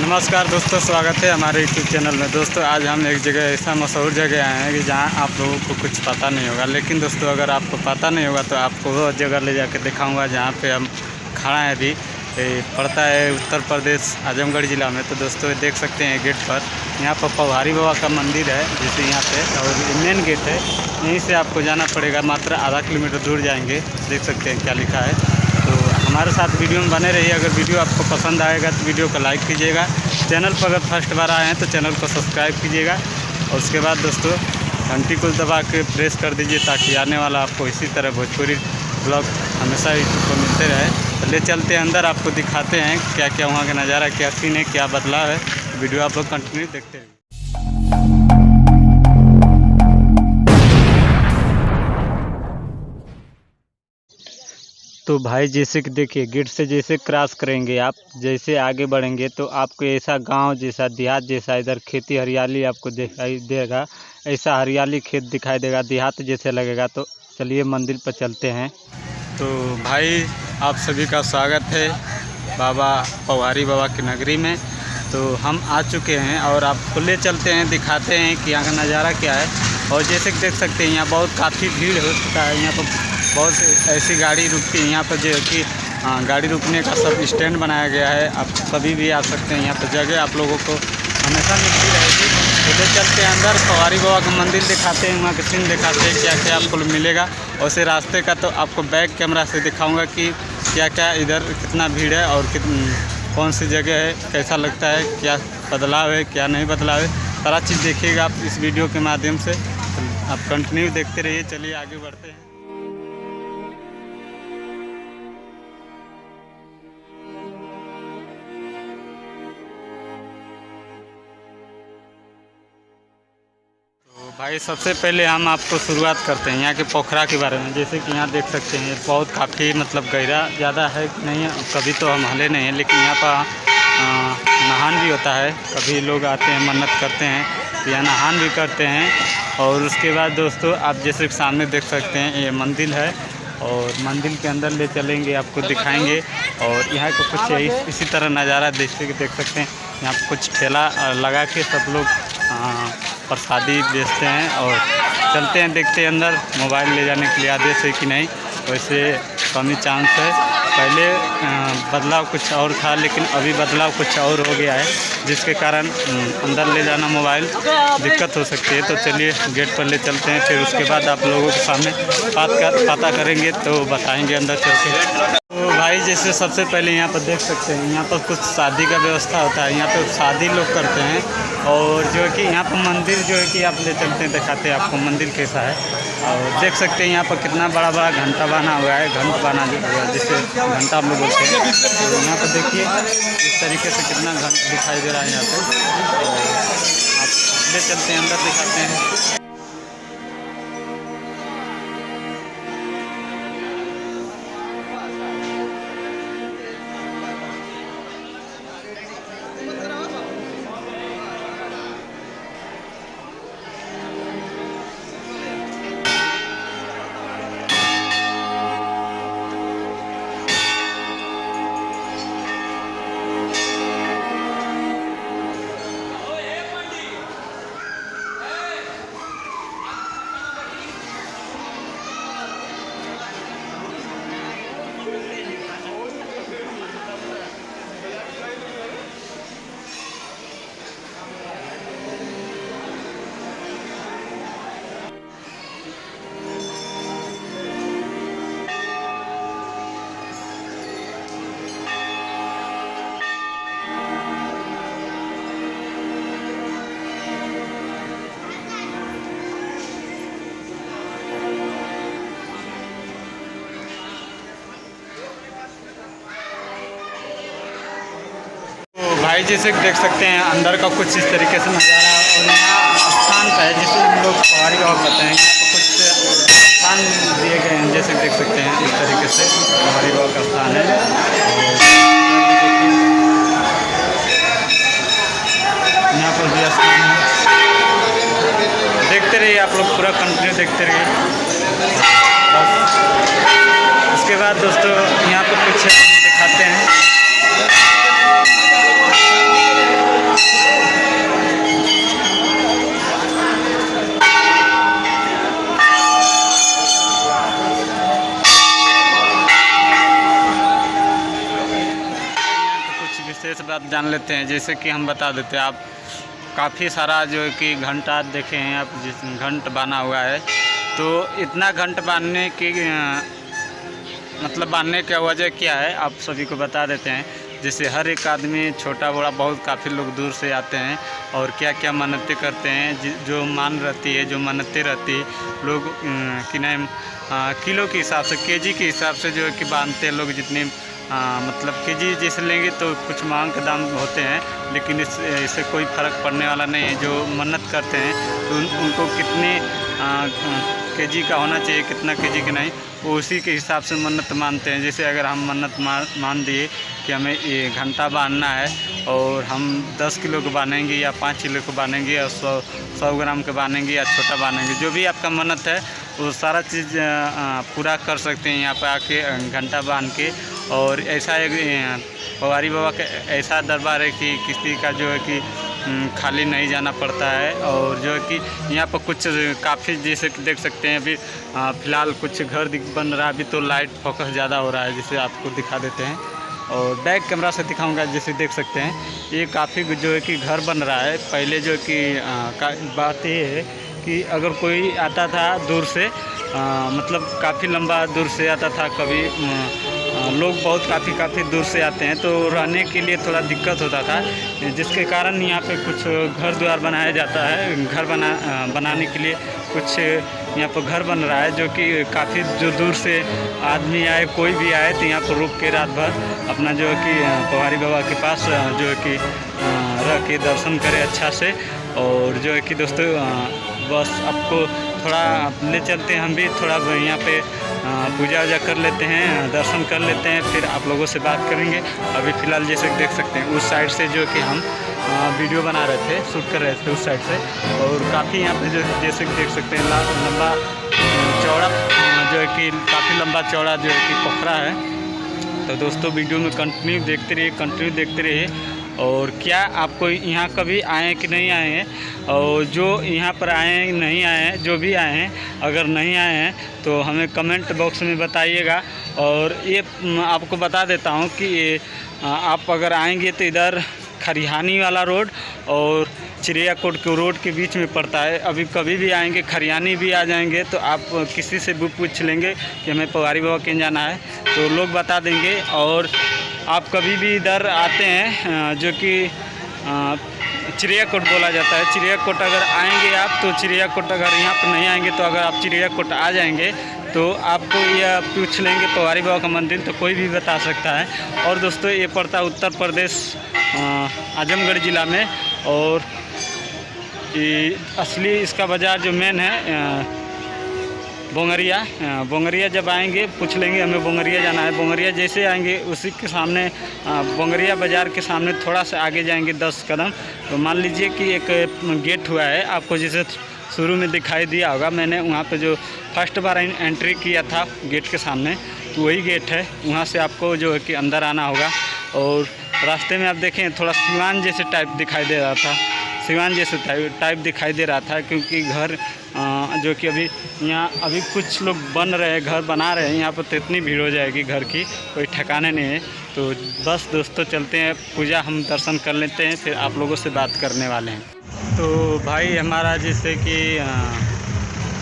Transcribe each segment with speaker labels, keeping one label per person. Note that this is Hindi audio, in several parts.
Speaker 1: नमस्कार दोस्तों, स्वागत है हमारे यूट्यूब चैनल में। दोस्तों आज हम एक जगह ऐसा मशहूर जगह आए हैं कि जहां आप लोगों को कुछ पता नहीं होगा, लेकिन दोस्तों अगर आपको पता नहीं होगा तो आपको वो जगह ले जाकर दिखाऊंगा जहां पे हम खड़ा हैं अभी। पड़ता है उत्तर प्रदेश आजमगढ़ ज़िला में। तो दोस्तों देख सकते हैं गेट पर यहाँ पर पौहारी बाबा का मंदिर है जैसे यहाँ पे, और मेन गेट है। यहीं से आपको जाना पड़ेगा, मात्र आधा किलोमीटर दूर जाएंगे। देख सकते हैं क्या लिखा है। तो हमारे साथ वीडियो में बने रहिए। अगर वीडियो आपको पसंद आएगा तो वीडियो को लाइक कीजिएगा। चैनल पर अगर फर्स्ट बार आए हैं तो चैनल को सब्सक्राइब कीजिएगा, और उसके बाद दोस्तों घंटी को दबा के प्रेस कर दीजिए ताकि आने वाला आपको इसी तरह भोजपुरी ब्लॉग हमेशा यूट्यूब पर मिलते रहे। तो ले चलते हैं अंदर, आपको दिखाते हैं क्या क्या वहाँ का नज़ारा, क्या सीन है, क्या बदलाव है। वीडियो आप लोग कंटिन्यू देखते रहिए। तो भाई जैसे कि देखिए, गेट से जैसे क्रॉस करेंगे आप, जैसे आगे बढ़ेंगे तो आपको ऐसा गांव जैसा, देहात जैसा, इधर खेती हरियाली आपको दिखाई देगा। ऐसा हरियाली खेत दिखाई देगा, देहात जैसे लगेगा। तो चलिए मंदिर पर चलते हैं। तो भाई आप सभी का स्वागत है बाबा पौहारी बाबा की नगरी में। तो हम आ चुके हैं और आपको ले चलते हैं, दिखाते हैं कि यहाँ का नज़ारा क्या है। और जैसे कि देख सकते हैं यहाँ काफ़ी भीड़ होता है। यहाँ पर बहुत ऐसी गाड़ी रुकती है यहाँ पर, जो कि गाड़ी रुकने का सब स्टैंड बनाया गया है। आप कभी भी आ सकते हैं, यहाँ पर जगह आप लोगों को हमेशा मिलती रहेगी। तो ले चलते हैं अंदर, पौहारी बाबा का मंदिर दिखाते हैं, वहाँ के सीन दिखाते हैं क्या क्या आपको मिलेगा। और उसे रास्ते का तो आपको बैक कैमरा से दिखाऊंगा कि क्या क्या इधर कितना भीड़ है और कौन सी जगह है, कैसा लगता है, क्या बदलाव है, क्या नहीं बदलाव है। सारा चीज़ देखिएगा आप इस वीडियो के माध्यम से। आप कंटिन्यू देखते रहिए। चलिए आगे बढ़ते हैं। भाई सबसे पहले हम आपको शुरुआत करते हैं यहाँ के पोखरा के बारे में। जैसे कि यहाँ देख सकते हैं बहुत काफ़ी गहरा ज़्यादा है कि नहीं है, कभी तो हम हले नहीं हैं, लेकिन यहाँ पर नहान भी होता है। कभी लोग आते हैं, मन्नत करते हैं तो यहाँ नहान भी करते हैं। और उसके बाद दोस्तों आप जैसे कि सामने देख सकते हैं ये मंदिर है, और मंदिर के अंदर ले चलेंगे, आपको दिखाएंगे। और यहाँ को कुछ इसी तरह नज़ारा देख सकते हैं। यहाँ पर कुछ ठेला लगा के सब लोग प्रसादी बेचते हैं। और चलते हैं, देखते हैं अंदर। मोबाइल ले जाने के लिए आदेश है कि नहीं, वैसे कम ही चांस है। पहले बदलाव कुछ और था, लेकिन अभी बदलाव कुछ और हो गया है, जिसके कारण अंदर ले जाना मोबाइल दिक्कत हो सकती है। तो चलिए गेट पर ले चलते हैं, फिर उसके बाद आप लोगों के सामने पता करेंगे तो बताएंगे अंदर चल के। तो भाई जैसे सबसे पहले यहाँ पर देख सकते हैं, यहाँ पर कुछ शादी का व्यवस्था होता है। यहाँ पर शादी लोग करते हैं। और जो है कि यहाँ पर मंदिर जो है कि आप ले चलते हैं, दिखाते हैं आपको मंदिर कैसा है। और देख सकते हैं यहाँ पर कितना बड़ा बड़ा घंटा बना हुआ है, घंट बना जो हुआ है, जिसे घंटा हम लोग बोलते हैं। तो यहाँ पर देखिए इस तरीके से कितना घंट दिखाई दे रहा है यहाँ पे। आप ले चलते हैं अंदर, दिखाते हैं। भाई जैसे देख सकते हैं अंदर का कुछ इस तरीके से नज़ारा। और यहाँ स्थान है जिसे हम लोग पौहारी बाबा कहते हैं। यहाँ पर कुछ स्थान दिए गए हैं, जैसे देख सकते हैं इस तरीके से पौहारी बाबा का स्थान है। यहाँ पर भी स्थान है, देखते रहिए आप लोग, पूरा कंटिन्यू देखते रहिए बस। उसके बाद दोस्तों यहाँ पर कुछ दिखाते हैं। बात जान लेते हैं। जैसे कि हम बता देते हैं, आप काफ़ी सारा जो है कि घंटा देखे हैं आप, जिस घंट बांधा हुआ है, तो इतना घंट बांधने की मतलब बांधने का वजह क्या है आप सभी को बता देते हैं। जैसे हर एक आदमी छोटा बड़ा बहुत काफ़ी लोग दूर से आते हैं और क्या क्या मन्नतें करते हैं, जो मान रहती है, जो मन्नतें रहती है, लोग कि नहीं किलो के हिसाब से, केजी के हिसाब से जो है कि बांधते हैं लोग। जितने मतलब केजी जैसे लेंगे तो कुछ मांग के दाम होते हैं, लेकिन इससे कोई फ़र्क पड़ने वाला नहीं है। जो मन्नत करते हैं तो उनको कितने केजी का होना चाहिए, कितना केजी का नहीं, वो उसी के हिसाब से मन्नत मानते हैं। जैसे अगर हम मन्नत मान दिए कि हमें ये घंटा बांधना है और हम 10 किलो को बांधेंगे या 5 किलो को बांधेंगे या 100 ग्राम के बांधेंगे या छोटा बांधेंगे, जो भी आपका मन्नत है वो सारा चीज़ पूरा कर सकते हैं यहाँ पर आके घंटा बांध के। और ऐसा एक पवारी बाबा का ऐसा दरबार है कि किसी का जो है कि खाली नहीं जाना पड़ता है। और जो है कि यहाँ पर कुछ काफ़ी जैसे कि देख सकते हैं, अभी फ़िलहाल कुछ घर बन रहा है, अभी तो लाइट फोकस ज़्यादा हो रहा है, जिसे आपको दिखा देते हैं और बैक कैमरा से दिखाऊंगा। जैसे देख सकते हैं ये काफ़ी जो है कि घर बन रहा है। पहले जो कि बात ये है कि अगर कोई आता था दूर से, मतलब काफ़ी लंबा दूर से आता था, कभी लोग बहुत काफ़ी दूर से आते हैं तो रहने के लिए थोड़ा दिक्कत होता था, जिसके कारण यहाँ पे कुछ घर द्वार बनाया जाता है। घर बनाने के लिए कुछ यहाँ पर घर बन रहा है, जो कि काफ़ी जो दूर से आदमी आए, कोई भी आए तो यहाँ पर रुक के रात भर अपना जो है कि पवारी बाबा के पास जो है कि रह के दर्शन करें अच्छा से। और जो है कि दोस्तों बस आपको थोड़ा ले चलते हैं, हम भी थोड़ा यहाँ पे पूजा वूजा कर लेते हैं, दर्शन कर लेते हैं, फिर आप लोगों से बात करेंगे। अभी फ़िलहाल जैसे देख सकते हैं उस साइड से जो कि हम वीडियो बना रहे थे, शूट कर रहे थे उस साइड से, और काफ़ी यहाँ पे जो जैसे कि देख सकते हैं लंबा चौड़ा जो है कि काफ़ी लंबा चौड़ा जो है कि पोखरा है। तो दोस्तों वीडियो में कंटिन्यू देखते रहिए। और क्या आपको यहाँ कभी आए कि नहीं आए हैं, और जो यहाँ पर आए हैं नहीं आए हैं, जो भी आए हैं, अगर नहीं आए हैं तो हमें कमेंट बॉक्स में बताइएगा। और ये आपको बता देता हूँ कि ये आप अगर आएंगे तो इधर खरिहानी वाला रोड और चिड़ियाकोट के रोड के बीच में पड़ता है। अभी कभी भी आएंगे, खरियानी भी आ जाएंगे तो आप किसी से भी पूछ लेंगे कि हमें पवारी बाबा कहीं जाना है तो लोग बता देंगे। और आप कभी भी इधर आते हैं जो कि चिड़ियाकोट बोला जाता है, चिड़ियाकोट अगर आएंगे आप तो चिड़ियाकोट, अगर यहाँ पर नहीं आएंगे तो अगर आप चिड़ियाकोट आ जाएंगे तो आपको यह पूछ लेंगे पवारी बाबा का मंदिर, तो कोई भी बता सकता है। और दोस्तों ये पड़ता है उत्तर प्रदेश आजमगढ़ ज़िला में। और ये असली इसका बाज़ार जो मेन है बोंगरिया जब आएंगे पूछ लेंगे हमें बोंगरिया जाना है। बोंगरिया जैसे आएंगे उसी के सामने बोंगरिया बाज़ार के सामने थोड़ा सा आगे जाएंगे 10 कदम, तो मान लीजिए कि एक गेट हुआ है आपको, जैसे शुरू में दिखाई दिया होगा, मैंने वहाँ पे जो फर्स्ट बार एंट्री किया था गेट के सामने, तो वही गेट है। वहाँ से आपको जो है कि अंदर आना होगा। और रास्ते में आप देखें थोड़ा सिवान जैसे टाइप दिखाई दे रहा था, सिवान जैसे टाइप दिखाई दे रहा था, क्योंकि घर जो कि अभी यहाँ अभी कुछ लोग बन रहे हैं, घर बना रहे हैं, यहाँ पर तो इतनी भीड़ हो जाएगी घर की कोई ठिकाने नहीं है। तो बस दोस्तों चलते हैं, पूजा हम दर्शन कर लेते हैं, फिर आप लोगों से बात करने वाले हैं। तो भाई हमारा जैसे कि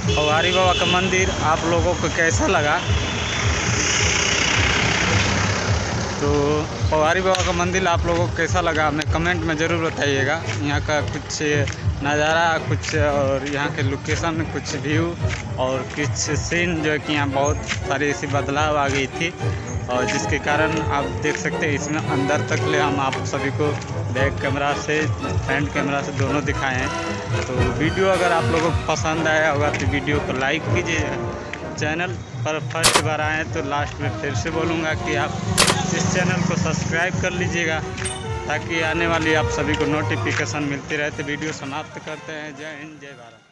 Speaker 1: पवारी बाबा का मंदिर आप लोगों को कैसा लगा, तो पवारी बाबा का मंदिर आप लोगों को कैसा लगा हमें कमेंट में ज़रूर बताइएगा। यहाँ का कुछ नज़ारा कुछ, और यहाँ के लोकेशन, कुछ व्यू और कुछ सीन जो है कि यहाँ बहुत सारी ऐसी बदलाव आ गई थी, और जिसके कारण आप देख सकते हैं इसमें अंदर तक ले हम आप सभी को बैक कैमरा से फ्रंट कैमरा से दोनों दिखाए हैं। तो वीडियो अगर आप लोगों को पसंद आया होगा तो वीडियो को लाइक कीजिए। चैनल पर फर्स्ट बार आए तो लास्ट में फिर से बोलूँगा कि आप इस चैनल को सब्सक्राइब कर लीजिएगा, ताकि आने वाली आप सभी को नोटिफिकेशन मिलती रहे। तो वीडियो समाप्त करते हैं। जय हिंद, जय भारत।